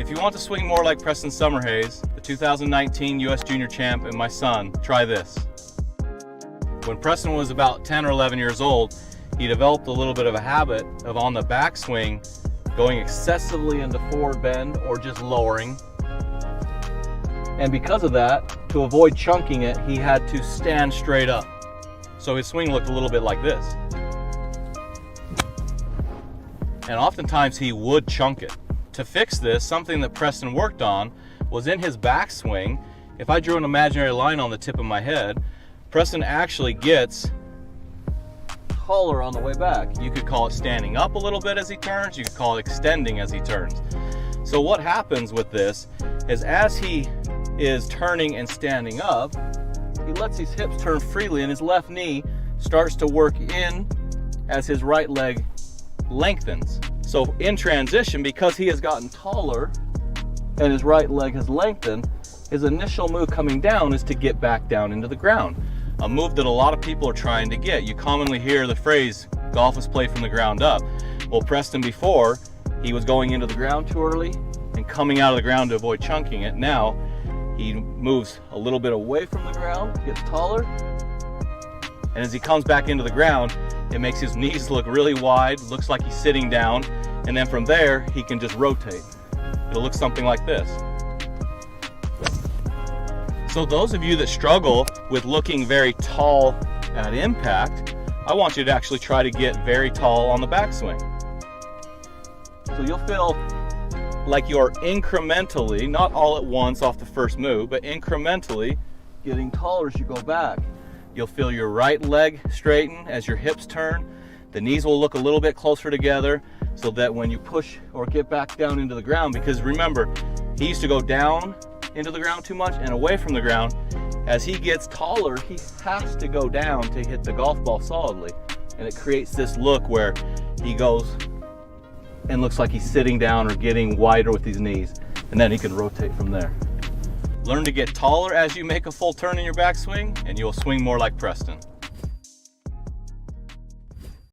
If you want to swing more like Preston Summerhays, the 2019 US Junior Champ and my son, try this. When Preston was about 10 or 11 years old, he developed a little bit of a habit of on the backswing going excessively into forward bend or just lowering. And because of that, to avoid chunking it, he had to stand straight up. So his swing looked a little bit like this. And oftentimes he would chunk it. To fix this, something that Preston worked on was in his backswing. If I drew an imaginary line on the tip of my head, Preston actually gets taller on the way back. You could call it standing up a little bit as he turns, you could call it extending as he turns. So what happens with this is as he is turning and standing up, he lets his hips turn freely and his left knee starts to work in as his right leg lengthens. So in transition, because he has gotten taller and his right leg has lengthened, his initial move coming down is to get back down into the ground. A move that a lot of people are trying to get. You commonly hear the phrase, golf is played from the ground up. Well, Preston before, he was going into the ground too early and coming out of the ground to avoid chunking it. Now, he moves a little bit away from the ground, gets taller, and as he comes back into the ground, it makes his knees look really wide, looks like he's sitting down, and then from there, he can just rotate. It'll look something like this. So those of you that struggle with looking very tall at impact, I want you to actually try to get very tall on the backswing. So you'll feel like you're incrementally, not all at once off the first move, but incrementally getting taller as you go back. You'll feel your right leg straighten as your hips turn. The knees will look a little bit closer together so that when you push or get back down into the ground, because remember, he used to go down into the ground too much and away from the ground. As he gets taller, he has to go down to hit the golf ball solidly. And it creates this look where he goes and looks like he's sitting down or getting wider with his knees. And then he can rotate from there. Learn to get taller as you make a full turn in your backswing, and you'll swing more like Preston.